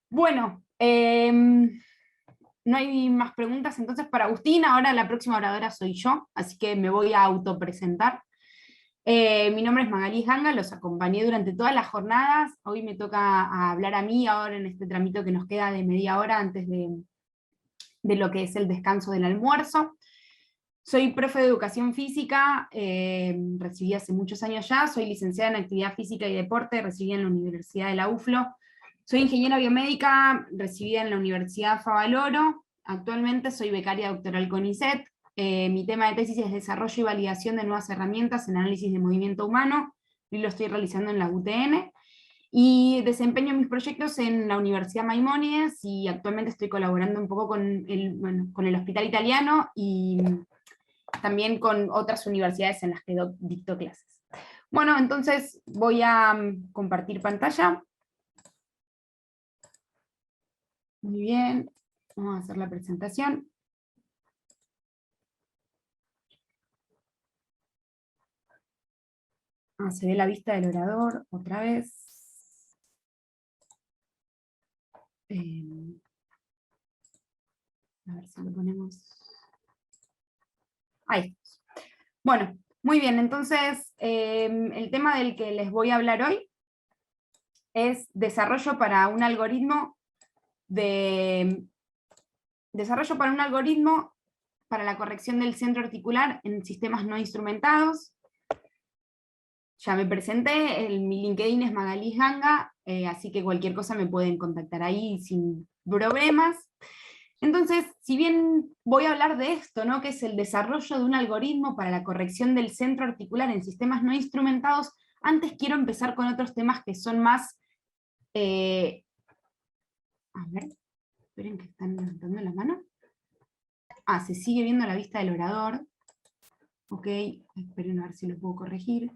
Bueno, no hay más preguntas entonces para Agustín. Ahora la próxima oradora soy yo, así que me voy a autopresentar. Mi nombre es Magalí Ganga, los acompañé durante todas las jornadas. Hoy me toca hablar a mí, ahora en este tramito que nos queda de media hora antes de lo que es el descanso del almuerzo. Soy profe de educación física, recibí hace muchos años ya, soy licenciada en actividad física y deporte, recibí en la Universidad de la UFLO. Soy ingeniera biomédica, recibida en la Universidad Favaloro. Actualmente soy becaria doctoral con ISET. Mi tema de tesis es desarrollo y validación de nuevas herramientas en análisis de movimiento humano, y lo estoy realizando en la UTN. Y desempeño mis proyectos en la Universidad Maimónides, y actualmente estoy colaborando un poco con el Hospital Italiano y también con otras universidades en las que dicto clases. Bueno, entonces voy a compartir pantalla. Muy bien, vamos a hacer la presentación. Se ve la vista del orador otra vez. A ver si lo ponemos. Ahí está. Bueno, muy bien, entonces el tema del que les voy a hablar hoy es desarrollo para un algoritmo para la corrección del centro articular en sistemas no instrumentados. Ya me presenté, mi LinkedIn es Magalí Ganga, así que cualquier cosa me pueden contactar ahí sin problemas. Entonces, si bien voy a hablar de esto, ¿no?, que es el desarrollo de un algoritmo para la corrección del centro articular en sistemas no instrumentados, antes quiero empezar con otros temas que son más... a ver, esperen que están levantando la mano. Se sigue viendo la vista del orador. Ok, esperen a ver si lo puedo corregir.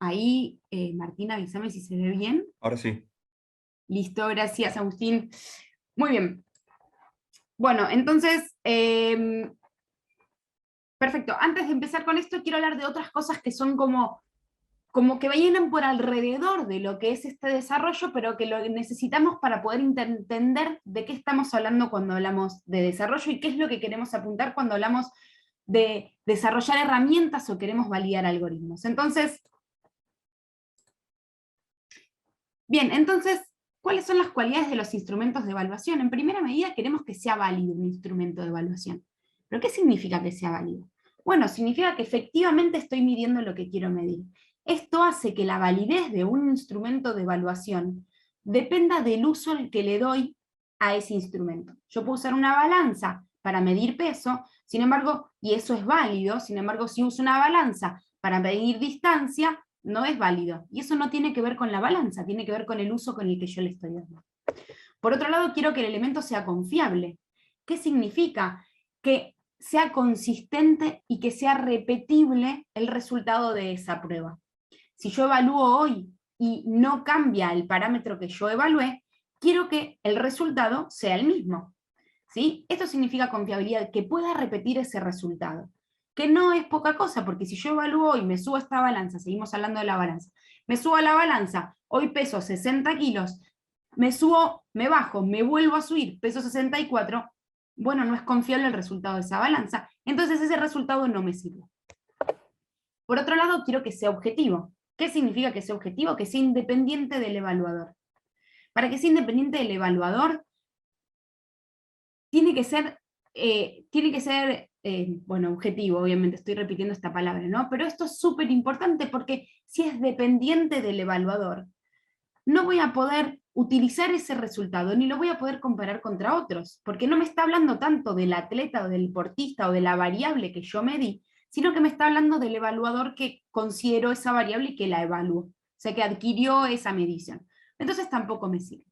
Ahí, Martina, avísame si se ve bien. Ahora sí. Listo, gracias, Agustín. Muy bien. Bueno, entonces, perfecto. Antes de empezar con esto, quiero hablar de otras cosas que son como que vienen por alrededor de lo que es este desarrollo, pero que lo necesitamos para poder entender de qué estamos hablando cuando hablamos de desarrollo y qué es lo que queremos apuntar cuando hablamos de desarrollar herramientas o queremos validar algoritmos. Entonces, bien, entonces, ¿cuáles son las cualidades de los instrumentos de evaluación? En primera medida, queremos que sea válido un instrumento de evaluación. ¿Pero qué significa que sea válido? Bueno, significa que efectivamente estoy midiendo lo que quiero medir. Esto hace que la validez de un instrumento de evaluación dependa del uso al que le doy a ese instrumento. Yo puedo usar una balanza para medir peso, sin embargo, y eso es válido, sin embargo, si uso una balanza para medir distancia, no es válido. Y eso no tiene que ver con la balanza, tiene que ver con el uso con el que yo le estoy dando. Por otro lado, quiero que el elemento sea confiable. ¿Qué significa? Que sea consistente y que sea repetible el resultado de esa prueba. Si yo evalúo hoy y no cambia el parámetro que yo evalué, quiero que el resultado sea el mismo. ¿Sí? Esto significa confiabilidad, que pueda repetir ese resultado. Que no es poca cosa, porque si yo evalúo y me subo a esta balanza, seguimos hablando de la balanza, me subo a la balanza, hoy peso 60 kilos, me subo, me bajo, me vuelvo a subir, peso 64, bueno, no es confiable el resultado de esa balanza, entonces ese resultado no me sirve. Por otro lado, quiero que sea objetivo. ¿Qué significa que sea objetivo? Que sea independiente del evaluador. Para que sea independiente del evaluador, tiene que ser, bueno, objetivo, obviamente, estoy repitiendo esta palabra, ¿no? Pero esto es súper importante porque si es dependiente del evaluador, no voy a poder utilizar ese resultado, ni lo voy a poder comparar contra otros, porque no me está hablando tanto del atleta o del deportista o de la variable que yo medí, sino que me está hablando del evaluador que consideró esa variable y que la evaluó, o sea, que adquirió esa medición. Entonces tampoco me sirve.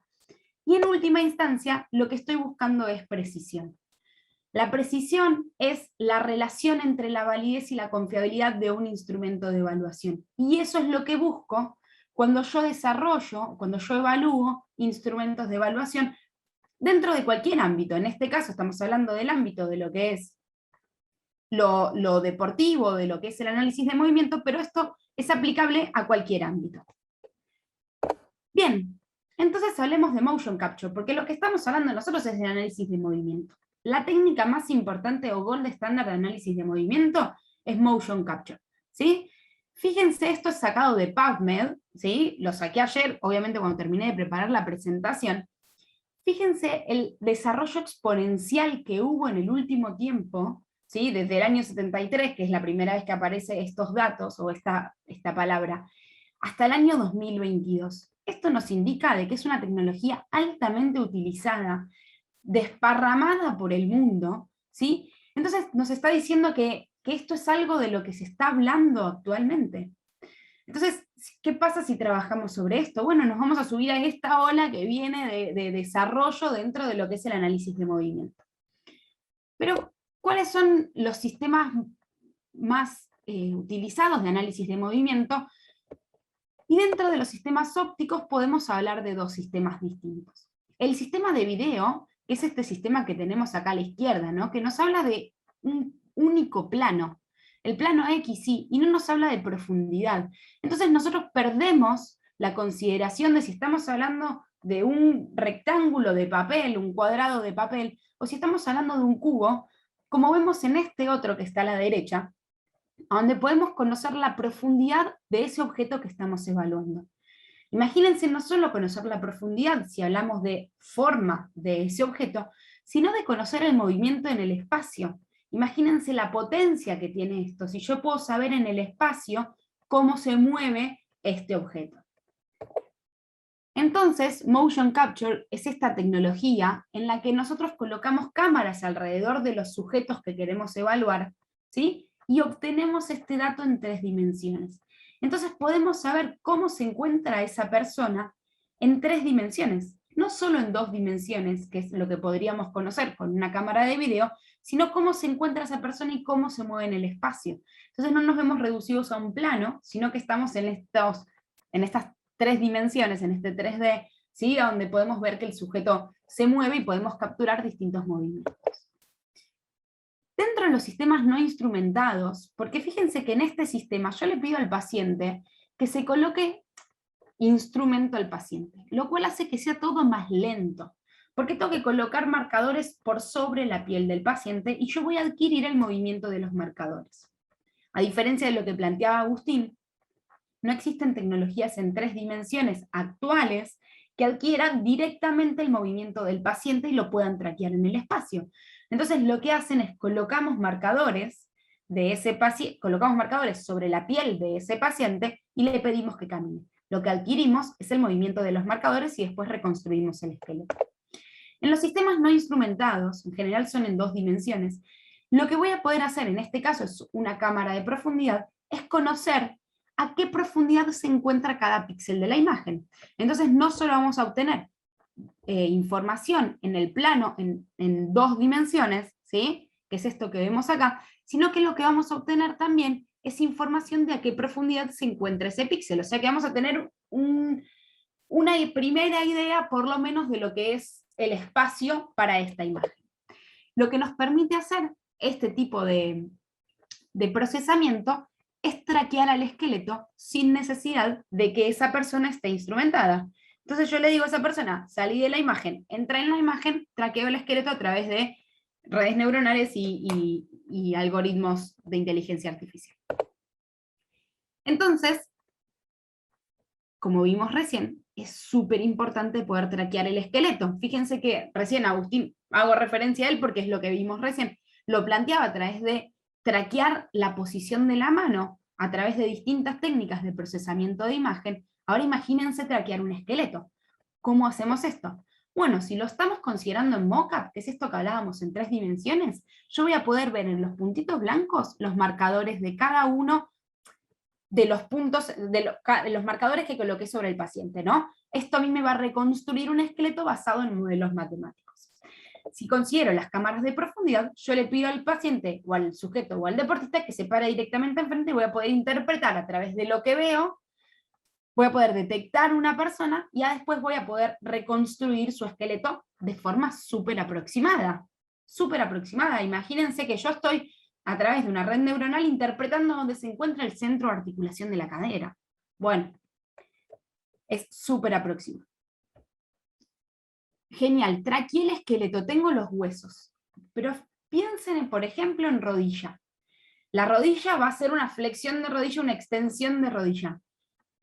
Y en última instancia, lo que estoy buscando es precisión. La precisión es la relación entre la validez y la confiabilidad de un instrumento de evaluación. Y eso es lo que busco cuando yo desarrollo, cuando yo evalúo instrumentos de evaluación dentro de cualquier ámbito. En este caso estamos hablando del ámbito de lo que es lo deportivo, de lo que es el análisis de movimiento, pero esto es aplicable a cualquier ámbito. Bien, entonces hablemos de motion capture, porque lo que estamos hablando nosotros es de análisis de movimiento. La técnica más importante o gold estándar de análisis de movimiento es motion capture, ¿sí? Fíjense, esto es sacado de PubMed, ¿sí? Lo saqué ayer, obviamente cuando terminé de preparar la presentación. Fíjense el desarrollo exponencial que hubo en el último tiempo, ¿sí? Desde el año 73, que es la primera vez que aparecen estos datos, o esta palabra, hasta el año 2022. Esto nos indica de que es una tecnología altamente utilizada, desparramada por el mundo, ¿sí? Entonces nos está diciendo que esto es algo de lo que se está hablando actualmente. Entonces, ¿qué pasa si trabajamos sobre esto? Bueno, nos vamos a subir a esta ola que viene de desarrollo dentro de lo que es el análisis de movimiento. Pero, ¿cuáles son los sistemas más utilizados de análisis de movimiento? Y dentro de los sistemas ópticos podemos hablar de dos sistemas distintos. El sistema de video, que es este sistema que tenemos acá a la izquierda, ¿no? Que nos habla de un único plano, el plano X, y no nos habla de profundidad. Entonces nosotros perdemos la consideración de si estamos hablando de un rectángulo de papel, un cuadrado de papel, o si estamos hablando de un cubo, como vemos en este otro que está a la derecha, donde podemos conocer la profundidad de ese objeto que estamos evaluando. Imagínense no solo conocer la profundidad, si hablamos de forma de ese objeto, sino de conocer el movimiento en el espacio. Imagínense la potencia que tiene esto, si yo puedo saber en el espacio cómo se mueve este objeto. Entonces, motion capture es esta tecnología en la que nosotros colocamos cámaras alrededor de los sujetos que queremos evaluar, ¿sí? Y obtenemos este dato en 3 dimensiones. Entonces podemos saber cómo se encuentra esa persona en 3 dimensiones, no solo en 2 dimensiones, que es lo que podríamos conocer con una cámara de video, sino cómo se encuentra esa persona y cómo se mueve en el espacio. Entonces no nos vemos reducidos a un plano, sino que estamos en estas 3 dimensiones, en este 3D, ¿sí? Donde podemos ver que el sujeto se mueve y podemos capturar distintos movimientos. Dentro de los sistemas no instrumentados, porque fíjense que en este sistema yo le pido al paciente que se coloque instrumento al paciente, lo cual hace que sea todo más lento, porque tengo que colocar marcadores por sobre la piel del paciente y yo voy a adquirir el movimiento de los marcadores. A diferencia de lo que planteaba Agustín, no existen tecnologías en 3 dimensiones actuales que adquieran directamente el movimiento del paciente y lo puedan traquear en el espacio. Entonces lo que hacen es colocamos marcadores sobre la piel de ese paciente y le pedimos que camine. Lo que adquirimos es el movimiento de los marcadores y después reconstruimos el esqueleto. En los sistemas no instrumentados, en general son en 2 dimensiones, lo que voy a poder hacer en este caso es una cámara de profundidad, es conocer a qué profundidad se encuentra cada píxel de la imagen. Entonces no solo vamos a obtener información en el plano en 2 dimensiones, ¿sí? Que es esto que vemos acá, sino que lo que vamos a obtener también es información de a qué profundidad se encuentra ese píxel. O sea que vamos a tener una primera idea, por lo menos, de lo que es el espacio para esta imagen. Lo que nos permite hacer este tipo de procesamiento es traquear al esqueleto sin necesidad de que esa persona esté instrumentada. Entonces yo le digo a esa persona, salí de la imagen, entra en la imagen, traqueo el esqueleto a través de redes neuronales y algoritmos de inteligencia artificial. Entonces, como vimos recién, es súper importante poder traquear el esqueleto. Fíjense que recién Agustín, hago referencia a él porque es lo que vimos recién, lo planteaba a través de traquear la posición de la mano a través de distintas técnicas de procesamiento de imagen. Ahora imagínense traquear un esqueleto. ¿Cómo hacemos esto? Bueno, si lo estamos considerando en mockup, que es esto que hablábamos en 3 dimensiones, yo voy a poder ver en los puntitos blancos los marcadores de cada uno de los puntos, de los marcadores que coloqué sobre el paciente, ¿no? Esto a mí me va a reconstruir un esqueleto basado en modelos matemáticos. Si considero las cámaras de profundidad, yo le pido al paciente, o al sujeto, o al deportista, que se pare directamente enfrente y voy a poder interpretar a través de lo que veo, voy a poder detectar una persona, y ya después voy a poder reconstruir su esqueleto de forma súper aproximada. Súper aproximada. Imagínense que yo estoy a través de una red neuronal interpretando dónde se encuentra el centro de articulación de la cadera. Bueno, es súper aproximado. Genial, traquial, esqueleto, tengo los huesos. Pero piensen, por ejemplo, en rodilla. La rodilla va a ser una flexión de rodilla, una extensión de rodilla.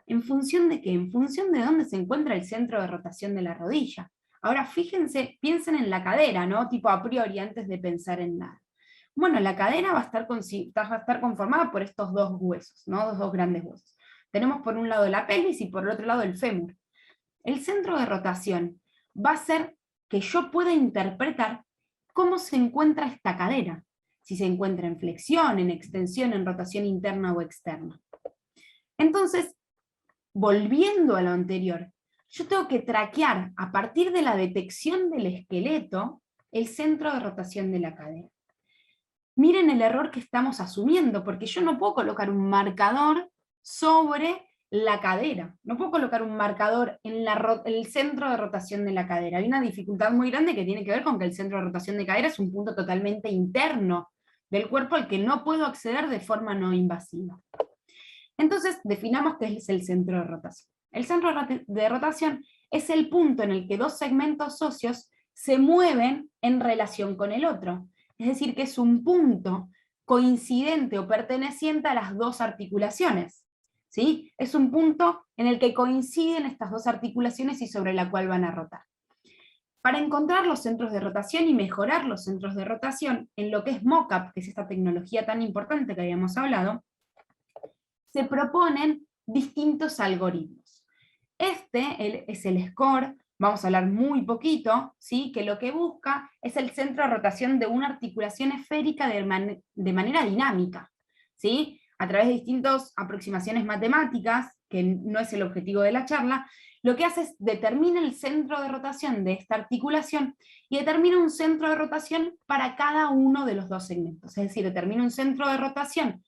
¿En función de qué? En función de dónde se encuentra el centro de rotación de la rodilla. Ahora fíjense, piensen en la cadera, ¿no? Tipo a priori, antes de pensar en nada. Bueno, la cadera va a estar conformada por estos dos huesos, ¿no? Los dos grandes huesos. Tenemos por un lado la pelvis y por el otro lado el fémur. El centro de rotación va a ser que yo pueda interpretar cómo se encuentra esta cadera. Si se encuentra en flexión, en extensión, en rotación interna o externa. Entonces, volviendo a lo anterior, yo tengo que traquear a partir de la detección del esqueleto el centro de rotación de la cadera. Miren el error que estamos asumiendo, porque yo no puedo colocar un marcador sobre la cadera, no puedo colocar un marcador en el centro de rotación de la cadera. Hay una dificultad muy grande que tiene que ver con que el centro de rotación de cadera es un punto totalmente interno del cuerpo al que no puedo acceder de forma no invasiva. Entonces, definamos qué es el centro de rotación. El centro de rotación es el punto en el que dos segmentos óseos se mueven en relación con el otro. Es decir, que es un punto coincidente o perteneciente a las dos articulaciones. ¿Sí? Es un punto en el que coinciden estas dos articulaciones y sobre la cual van a rotar. Para encontrar los centros de rotación y mejorar los centros de rotación en lo que es MOCAP, que es esta tecnología tan importante que habíamos hablado, se proponen distintos algoritmos. Este es el SCORE, vamos a hablar muy poquito, ¿sí? Que lo que busca es el centro de rotación de una articulación esférica de manera dinámica, ¿sí? A través de distintas aproximaciones matemáticas, que no es el objetivo de la charla, lo que hace es determina el centro de rotación de esta articulación y determina un centro de rotación para cada uno de los dos segmentos. Es decir, determina un centro de rotación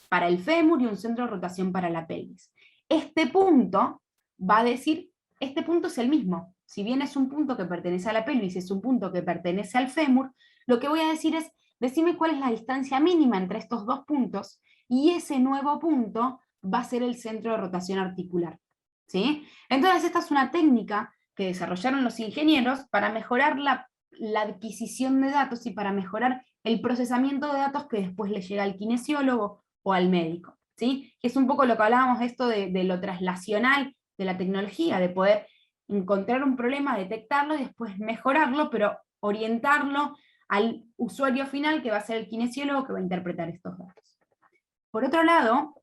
para el fémur y un centro de rotación para la pelvis. Este punto va a decir, este punto es el mismo. Si bien es un punto que pertenece a la pelvis, es un punto que pertenece al fémur, lo que voy a decir es, decime cuál es la distancia mínima entre estos dos puntos, y ese nuevo punto va a ser el centro de rotación articular. ¿Sí? Entonces esta es una técnica que desarrollaron los ingenieros para mejorar la adquisición de datos y para mejorar el procesamiento de datos que después le llega al kinesiólogo o al médico, ¿sí? Que es un poco lo que hablábamos esto de lo traslacional de la tecnología, de poder encontrar un problema, detectarlo y después mejorarlo, pero orientarlo al usuario final que va a ser el kinesiólogo que va a interpretar estos datos. Por otro lado,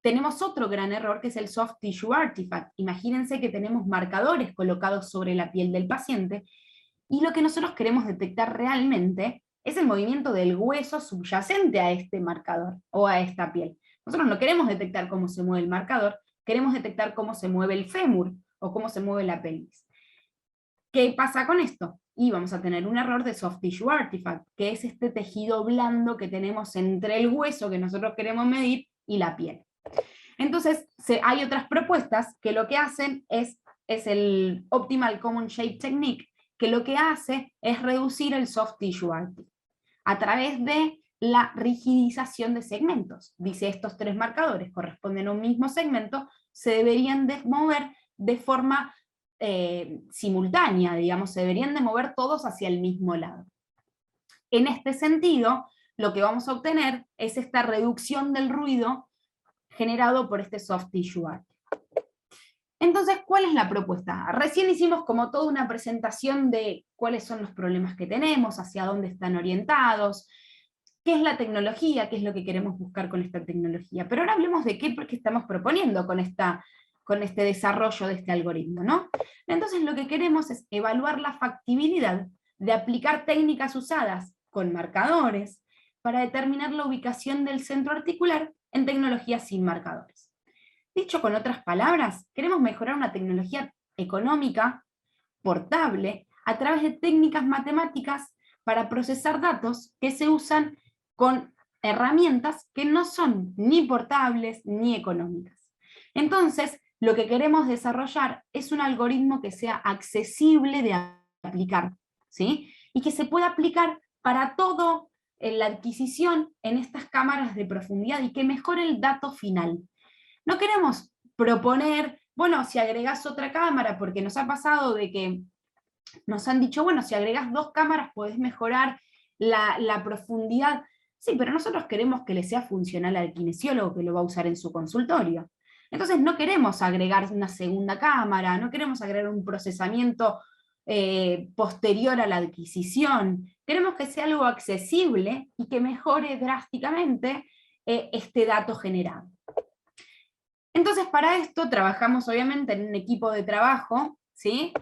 tenemos otro gran error que es el soft tissue artifact. Imagínense que tenemos marcadores colocados sobre la piel del paciente y lo que nosotros queremos detectar realmente es el movimiento del hueso subyacente a este marcador o a esta piel. Nosotros no queremos detectar cómo se mueve el marcador, queremos detectar cómo se mueve el fémur o cómo se mueve la pelvis. ¿Qué pasa con esto? Y vamos a tener un error de soft tissue artifact, que es este tejido blando que tenemos entre el hueso que nosotros queremos medir y la piel. Entonces, hay otras propuestas que lo que hacen es el Optimal Common Shape Technique, que lo que hace es reducir el soft tissue artifact a través de la rigidización de segmentos. Dice, estos tres marcadores corresponden a un mismo segmento, se deberían de mover de forma simultánea, digamos, se deberían de mover todos hacia el mismo lado. En este sentido, lo que vamos a obtener es esta reducción del ruido generado por este soft tissue artifact. Entonces, ¿cuál es la propuesta? Recién hicimos como toda una presentación de cuáles son los problemas que tenemos, hacia dónde están orientados, qué es la tecnología, qué es lo que queremos buscar con esta tecnología. Pero ahora hablemos de qué estamos proponiendo con este desarrollo de este algoritmo, ¿no? Entonces lo que queremos es evaluar la factibilidad de aplicar técnicas usadas con marcadores para determinar la ubicación del centro articular en tecnologías sin marcadores. Dicho con otras palabras, queremos mejorar una tecnología económica, portable, a través de técnicas matemáticas para procesar datos que se usan con herramientas que no son ni portables ni económicas. Entonces, lo que queremos desarrollar es un algoritmo que sea accesible de aplicar, ¿sí? Y que se pueda aplicar para todo la adquisición en estas cámaras de profundidad y que mejore el dato final. No queremos proponer, bueno, si agregás otra cámara, porque nos ha pasado de que nos han dicho, bueno, si agregás 2 cámaras podés mejorar la profundidad. Sí, pero nosotros queremos que le sea funcional al kinesiólogo que lo va a usar en su consultorio. Entonces no queremos agregar una segunda cámara, no queremos agregar un procesamiento posterior a la adquisición. Queremos que sea algo accesible y que mejore drásticamente este dato generado. Entonces para esto trabajamos obviamente en un equipo de trabajo, ¿sí?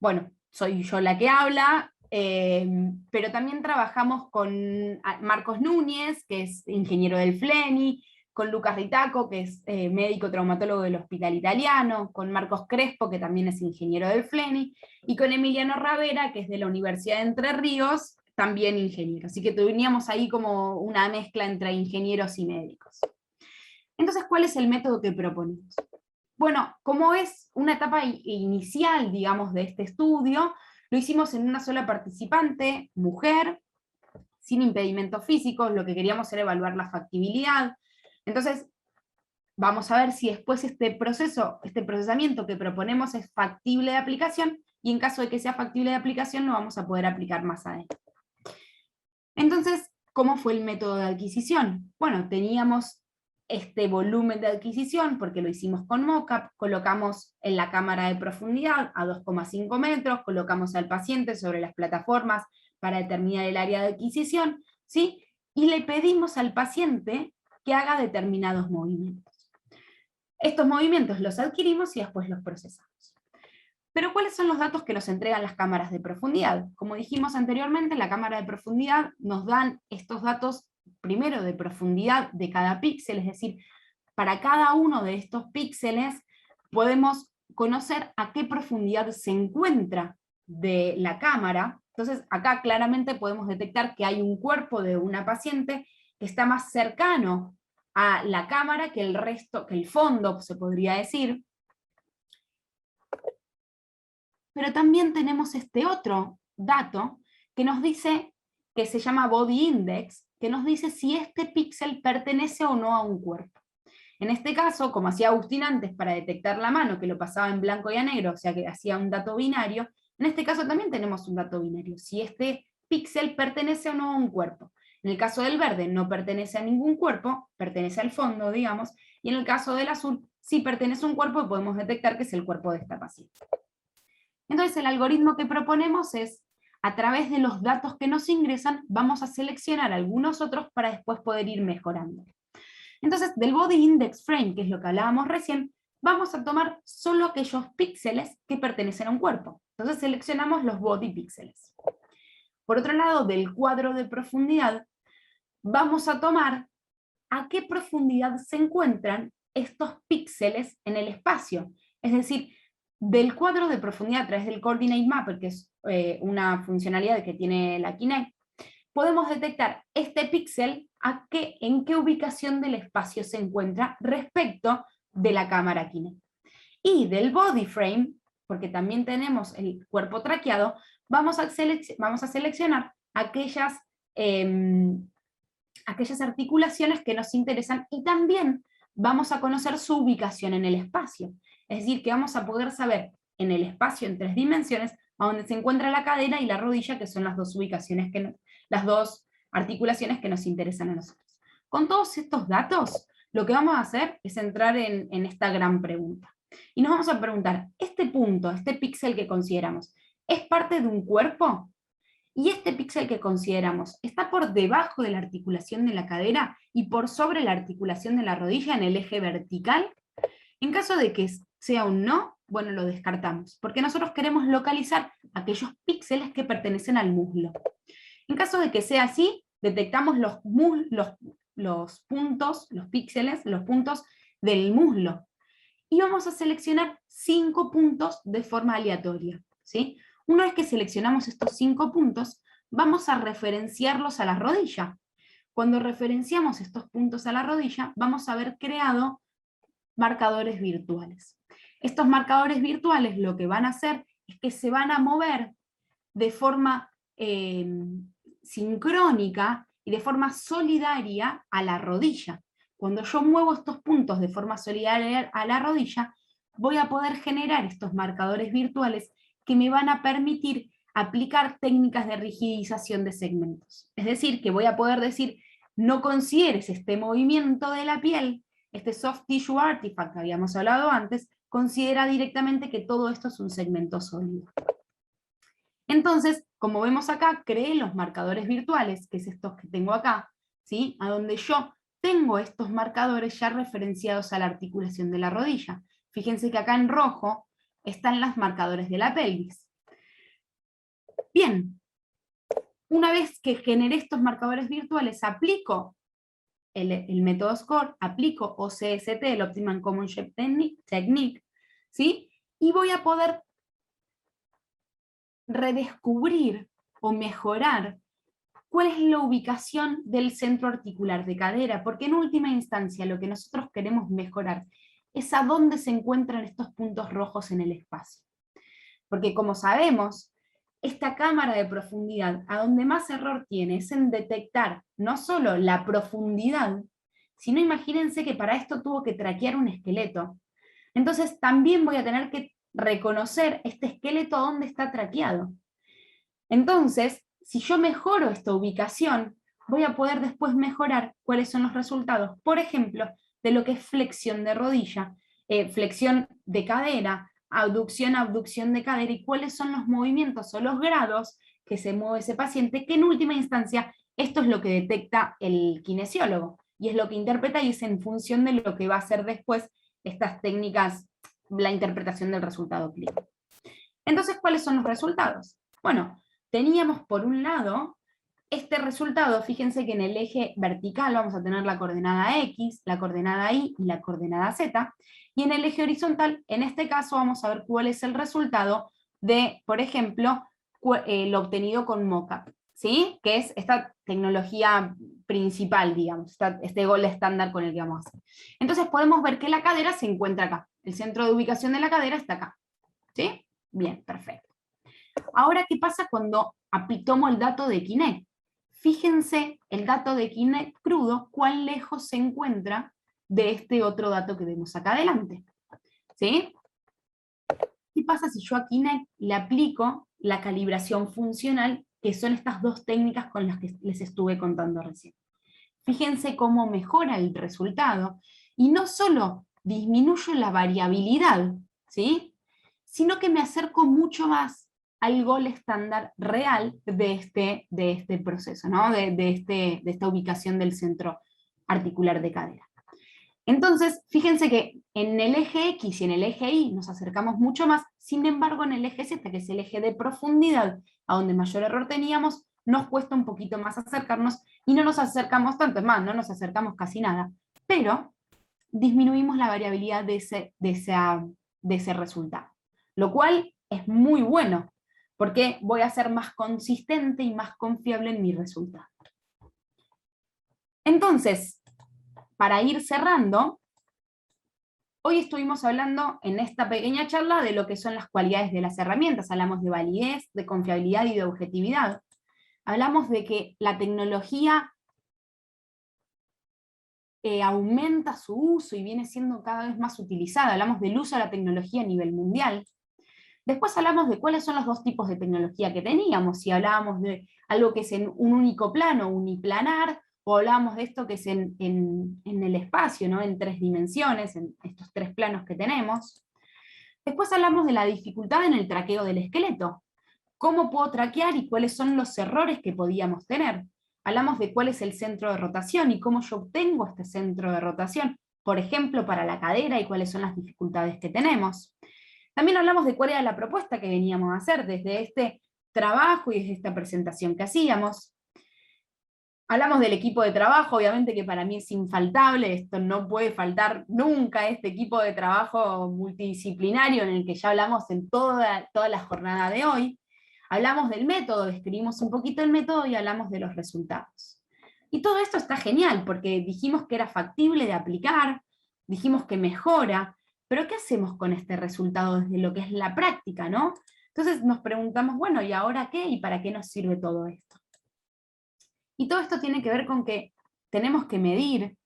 Bueno, soy yo la que habla, pero también trabajamos con Marcos Núñez, que es ingeniero del FLENI, con Lucas Ritaco, que es médico traumatólogo del Hospital Italiano, con Marcos Crespo, que también es ingeniero del FLENI, y con Emiliano Ravera, que es de la Universidad de Entre Ríos, también ingeniero. Así que teníamos ahí como una mezcla entre ingenieros y médicos. Entonces, ¿cuál es el método que proponemos? Bueno, como es una etapa inicial, digamos, de este estudio, lo hicimos en una sola participante, mujer, sin impedimentos físicos, lo que queríamos era evaluar la factibilidad. Entonces, vamos a ver si después este procesamiento que proponemos es factible de aplicación, y en caso de que sea factible de aplicación, lo vamos a poder aplicar más adelante. Entonces, ¿cómo fue el método de adquisición? Bueno, teníamos este volumen de adquisición, porque lo hicimos con mockup, colocamos en la cámara de profundidad a 2,5 metros, colocamos al paciente sobre las plataformas para determinar el área de adquisición, ¿sí? Y le pedimos al paciente que haga determinados movimientos. Estos movimientos los adquirimos y después los procesamos. Pero ¿cuáles son los datos que nos entregan las cámaras de profundidad? Como dijimos anteriormente, la cámara de profundidad nos dan estos datos, primero de profundidad de cada píxel, es decir, para cada uno de estos píxeles podemos conocer a qué profundidad se encuentra de la cámara. Entonces acá claramente podemos detectar que hay un cuerpo de una paciente que está más cercano a la cámara que el resto, que el fondo, se podría decir. Pero también tenemos este otro dato que nos dice, que se llama body index, que nos dice si este píxel pertenece o no a un cuerpo. En este caso, como hacía Agustín antes para detectar la mano, que lo pasaba en blanco y a negro, o sea que hacía un dato binario, en este caso también tenemos un dato binario, si este píxel pertenece o no a un cuerpo. En el caso del verde no pertenece a ningún cuerpo, pertenece al fondo, digamos, y en el caso del azul sí pertenece a un cuerpo y podemos detectar que es el cuerpo de esta paciente. Entonces el algoritmo que proponemos es, a través de los datos que nos ingresan, vamos a seleccionar algunos otros para después poder ir mejorando. Entonces, del Body Index Frame, que es lo que hablábamos recién, vamos a tomar solo aquellos píxeles que pertenecen a un cuerpo. Entonces seleccionamos los body píxeles. Por otro lado, del cuadro de profundidad, vamos a tomar a qué profundidad se encuentran estos píxeles en el espacio. Es decir, del cuadro de profundidad a través del Coordinate Mapper, que es una funcionalidad que tiene la Kinect, podemos detectar este píxel en qué ubicación del espacio se encuentra respecto de la cámara Kinect. Y del body frame, porque también tenemos el cuerpo traqueado, vamos a seleccionar aquellas articulaciones que nos interesan, y también vamos a conocer su ubicación en el espacio. Es decir, que vamos a poder saber en el espacio en 3 dimensiones a dónde se encuentra la cadera y la rodilla, que son las dos ubicaciones, las dos articulaciones que nos interesan a nosotros. Con todos estos datos, lo que vamos a hacer es entrar en esta gran pregunta. Y nos vamos a preguntar, ¿este punto, este píxel que consideramos, es parte de un cuerpo? Y este píxel que consideramos, ¿está por debajo de la articulación de la cadera y por sobre la articulación de la rodilla en el eje vertical? En caso de que sea un no, bueno, lo descartamos, porque nosotros queremos localizar aquellos píxeles que pertenecen al muslo. En caso de que sea así, detectamos los puntos, los píxeles, los puntos del muslo. Y vamos a seleccionar 5 puntos de forma aleatoria, ¿sí? Una vez que seleccionamos estos 5 puntos, vamos a referenciarlos a la rodilla. Cuando referenciamos estos puntos a la rodilla, vamos a haber creado marcadores virtuales. Estos marcadores virtuales lo que van a hacer es que se van a mover de forma sincrónica y de forma solidaria a la rodilla. Cuando yo muevo estos puntos de forma solidaria a la rodilla, voy a poder generar estos marcadores virtuales que me van a permitir aplicar técnicas de rigidización de segmentos. Es decir, que voy a poder decir, no consideres este movimiento de la piel, este soft tissue artifact que habíamos hablado antes, considera directamente que todo esto es un segmento sólido. Entonces, como vemos acá, creé los marcadores virtuales, que es estos que tengo acá, ¿sí? A donde yo tengo estos marcadores ya referenciados a la articulación de la rodilla. Fíjense que acá en rojo están los marcadores de la pelvis. Bien, una vez que generé estos marcadores virtuales, aplico el método SCORE, aplico OCST, el Optimal Common Shape Technique, ¿sí? Y voy a poder redescubrir o mejorar cuál es la ubicación del centro articular de cadera, porque en última instancia lo que nosotros queremos mejorar es a dónde se encuentran estos puntos rojos en el espacio. Porque como sabemos, esta cámara de profundidad, a donde más error tiene, es en detectar no solo la profundidad, sino imagínense que para esto tuvo que traquear un esqueleto. Entonces también voy a tener que reconocer este esqueleto a dónde está traqueado. Entonces, si yo mejoro esta ubicación, voy a poder después mejorar cuáles son los resultados, por ejemplo, de lo que es flexión de rodilla, flexión de cadera, abducción de cadera, y cuáles son los movimientos o los grados que se mueve ese paciente, que en última instancia esto es lo que detecta el kinesiólogo, y es lo que interpreta y es en función de lo que va a hacer después estas técnicas, la interpretación del resultado clínico. Entonces, ¿cuáles son los resultados? Bueno, teníamos por un lado este resultado, fíjense que en el eje vertical vamos a tener la coordenada X, la coordenada Y y la coordenada Z, y en el eje horizontal, en este caso vamos a ver cuál es el resultado de, por ejemplo, lo obtenido con mockup, ¿sí? Que es esta tecnología principal, digamos, este gold estándar con el que vamos a hacer. Entonces podemos ver que la cadera se encuentra acá, el centro de ubicación de la cadera está acá, ¿sí? Bien, perfecto. Ahora, ¿qué pasa cuando tomo el dato de Kinect? Fíjense el dato de Kinect crudo, cuán lejos se encuentra de este otro dato que vemos acá adelante. ¿Sí? ¿Qué pasa si yo a Kinect le aplico la calibración funcional, que son estas dos técnicas con las que les estuve contando recién? Fíjense cómo mejora el resultado, y no solo disminuyo la variabilidad, ¿sí? Sino que me acerco mucho más al gol estándar real de este proceso, ¿no? de esta ubicación del centro articular de cadera. Entonces, fíjense que en el eje X y en el eje Y nos acercamos mucho más, sin embargo en el eje Z, que es el eje de profundidad, a donde mayor error teníamos, nos cuesta un poquito más acercarnos, y no nos acercamos tanto, es más, no nos acercamos casi nada, pero disminuimos la variabilidad de ese resultado, lo cual es muy bueno, porque voy a ser más consistente y más confiable en mi resultado. Entonces, para ir cerrando, hoy estuvimos hablando en esta pequeña charla de lo que son las cualidades de las herramientas. Hablamos de validez, de confiabilidad y de objetividad. Hablamos de que la tecnología aumenta su uso y viene siendo cada vez más utilizada. Hablamos del uso de la tecnología a nivel mundial. Después hablamos de cuáles son los dos tipos de tecnología que teníamos, si hablábamos de algo que es en un único plano, uniplanar, o hablábamos de esto que es en el espacio, ¿no? En 3 dimensiones, en estos 3 planos que tenemos. Después hablamos de la dificultad en el traqueo del esqueleto. ¿Cómo puedo traquear y cuáles son los errores que podíamos tener? Hablamos de cuál es el centro de rotación y cómo yo obtengo este centro de rotación, por ejemplo, para la cadera, y cuáles son las dificultades que tenemos. También hablamos de cuál era la propuesta que veníamos a hacer desde este trabajo y desde esta presentación que hacíamos. Hablamos del equipo de trabajo, obviamente que para mí es infaltable, esto no puede faltar nunca, este equipo de trabajo multidisciplinario en el que ya hablamos en toda la jornada de hoy. Hablamos del método, describimos un poquito el método y hablamos de los resultados. Y todo esto está genial, porque dijimos que era factible de aplicar, dijimos que mejora, pero ¿qué hacemos con este resultado desde lo que es la práctica, no? Entonces nos preguntamos, bueno, ¿y ahora qué? ¿Y para qué nos sirve todo esto? Y todo esto tiene que ver con que tenemos que medir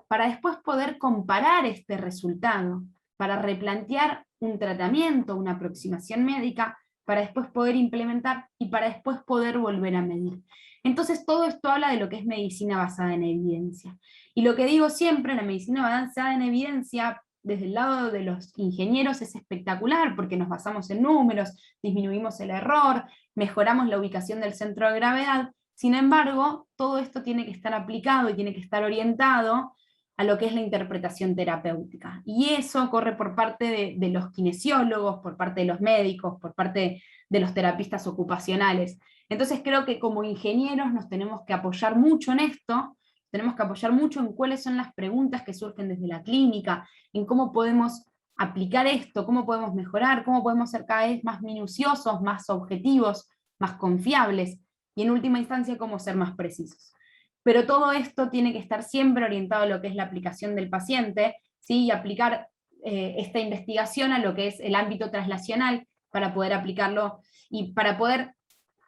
para después poder comparar este resultado, para replantear un tratamiento, una aproximación médica, para después poder implementar y para después poder volver a medir. Entonces todo esto habla de lo que es medicina basada en evidencia. Y lo que digo siempre, la medicina basada en evidencia, desde el lado de los ingenieros es espectacular, porque nos basamos en números, disminuimos el error, mejoramos la ubicación del centro de gravedad. Sin embargo, todo esto tiene que estar aplicado y tiene que estar orientado a lo que es la interpretación terapéutica. Y eso corre por parte de los kinesiólogos, por parte de los médicos, por parte de los terapistas ocupacionales. Entonces creo que como ingenieros nos tenemos que apoyar mucho en esto, tenemos que apoyar mucho en cuáles son las preguntas que surgen desde la clínica, en cómo podemos aplicar esto, cómo podemos mejorar, cómo podemos ser cada vez más minuciosos, más objetivos, más confiables, y en última instancia cómo ser más precisos. Pero todo esto tiene que estar siempre orientado a lo que es la aplicación del paciente, ¿sí? Y aplicar esta investigación a lo que es el ámbito translacional para poder aplicarlo y para poder,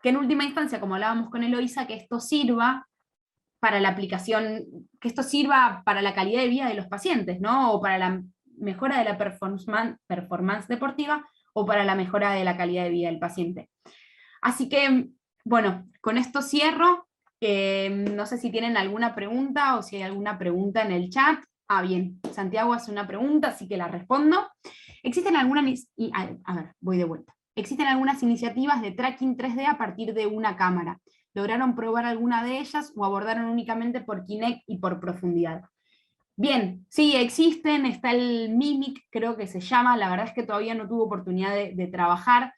que en última instancia, como hablábamos con Eloisa, que esto sirva para la aplicación, que esto sirva para la calidad de vida de los pacientes, ¿no? O para la mejora de la performance deportiva, o para la mejora de la calidad de vida del paciente. Así que, bueno, con esto cierro. No sé si tienen alguna pregunta o si hay alguna pregunta en el chat. Ah, bien, Santiago hace una pregunta, así que la respondo. ¿Existen algunas, a ver, voy de vuelta. ¿Existen algunas iniciativas de tracking 3D a partir de una cámara? ¿Lograron probar alguna de ellas o abordaron únicamente por Kinect y por profundidad? Bien, sí, existen, está el Mimic, creo que se llama, la verdad es que todavía no tuve oportunidad de trabajar.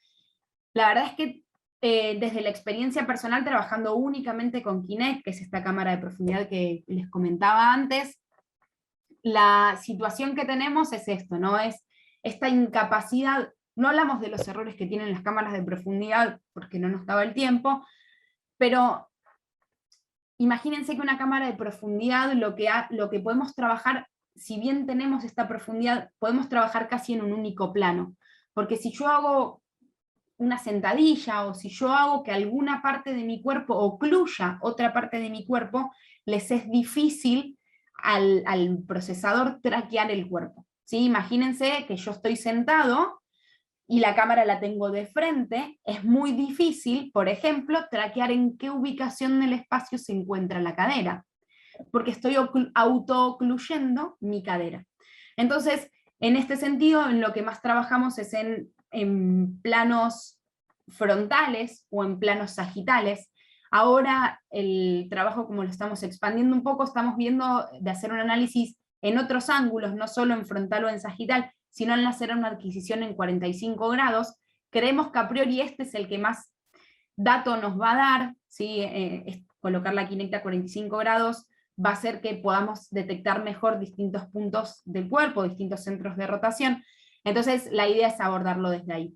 La verdad es que desde la experiencia personal trabajando únicamente con Kinect, que es esta cámara de profundidad que les comentaba antes, la situación que tenemos es esto, ¿no? Es esta incapacidad, no hablamos de los errores que tienen las cámaras de profundidad porque no nos daba el tiempo, pero imagínense que una cámara de profundidad lo que podemos trabajar, si bien tenemos esta profundidad, podemos trabajar casi en un único plano, porque si yo hago una sentadilla, o si yo hago que alguna parte de mi cuerpo ocluya otra parte de mi cuerpo, les es difícil al procesador traquear el cuerpo. ¿Sí? Imagínense que yo estoy sentado y la cámara la tengo de frente, es muy difícil, por ejemplo, traquear en qué ubicación del espacio se encuentra la cadera, porque estoy auto-ocluyendo mi cadera. Entonces, en este sentido, en lo que más trabajamos es en planos frontales o en planos sagitales. Ahora el trabajo, como lo estamos expandiendo un poco, estamos viendo de hacer un análisis en otros ángulos, no solo en frontal o en sagital, sino en hacer una adquisición en 45 grados. Creemos que a priori este es el que más dato nos va a dar, ¿sí? Colocar la Kinect a 45 grados va a hacer que podamos detectar mejor distintos puntos del cuerpo, distintos centros de rotación. Entonces la idea es abordarlo desde ahí.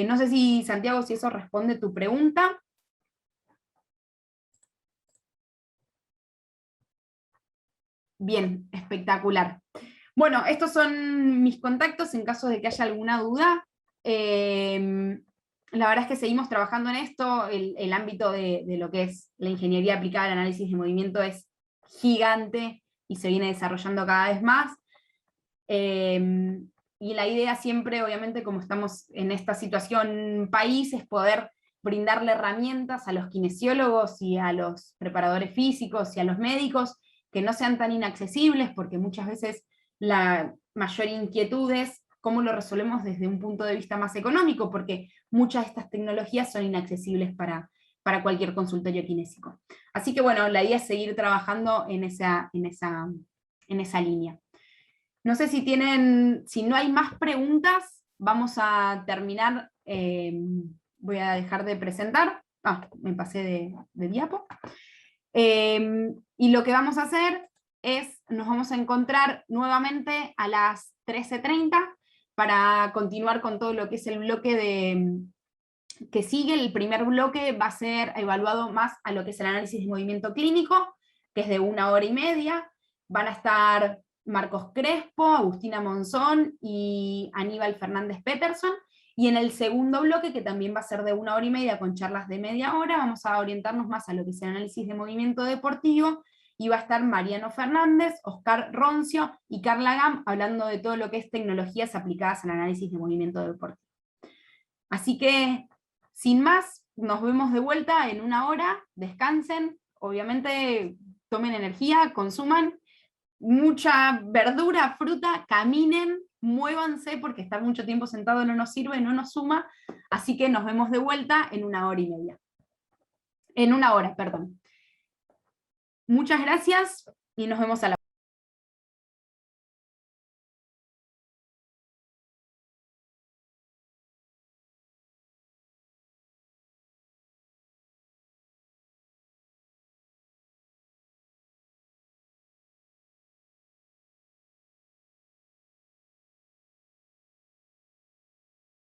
No sé si, Santiago, si eso responde tu pregunta. Bien, espectacular. Bueno, estos son mis contactos en caso de que haya alguna duda. La verdad es que seguimos trabajando en esto, el ámbito de lo que es la ingeniería aplicada al análisis de movimiento es gigante y se viene desarrollando cada vez más. Y la idea siempre, obviamente, como estamos en esta situación país, es poder brindarle herramientas a los kinesiólogos y a los preparadores físicos y a los médicos que no sean tan inaccesibles, porque muchas veces la mayor inquietud es cómo lo resolvemos desde un punto de vista más económico, porque muchas de estas tecnologías son inaccesibles para cualquier consultorio kinésico. Así que bueno, la idea es seguir trabajando en esa línea. No sé si si no hay más preguntas, vamos a terminar, voy a dejar de presentar, me pasé de diapo. Y lo que vamos a hacer es, nos vamos a encontrar nuevamente a las 13:30 para continuar con todo lo que es el bloque que sigue. El primer bloque va a ser evaluado más a lo que es el análisis de movimiento clínico, que es de 1 hora y media. Van a estar Marcos Crespo, Agustina Monzón y Aníbal Fernández Peterson, Y en el segundo bloque, que también va a ser de 1 hora y media con charlas de media hora, vamos a orientarnos más a lo que es el análisis de movimiento deportivo, y va a estar Mariano Fernández, Oscar Roncio y Carla Gam hablando de todo lo que es tecnologías aplicadas al análisis de movimiento deportivo. Así que, sin más, nos vemos de vuelta en 1 hora, descansen, obviamente tomen energía, consuman mucha verdura, fruta, caminen, muévanse, porque estar mucho tiempo sentado no nos sirve, no nos suma, así que nos vemos de vuelta en 1 hora y media. En 1 hora, perdón. Muchas gracias y nos vemos a la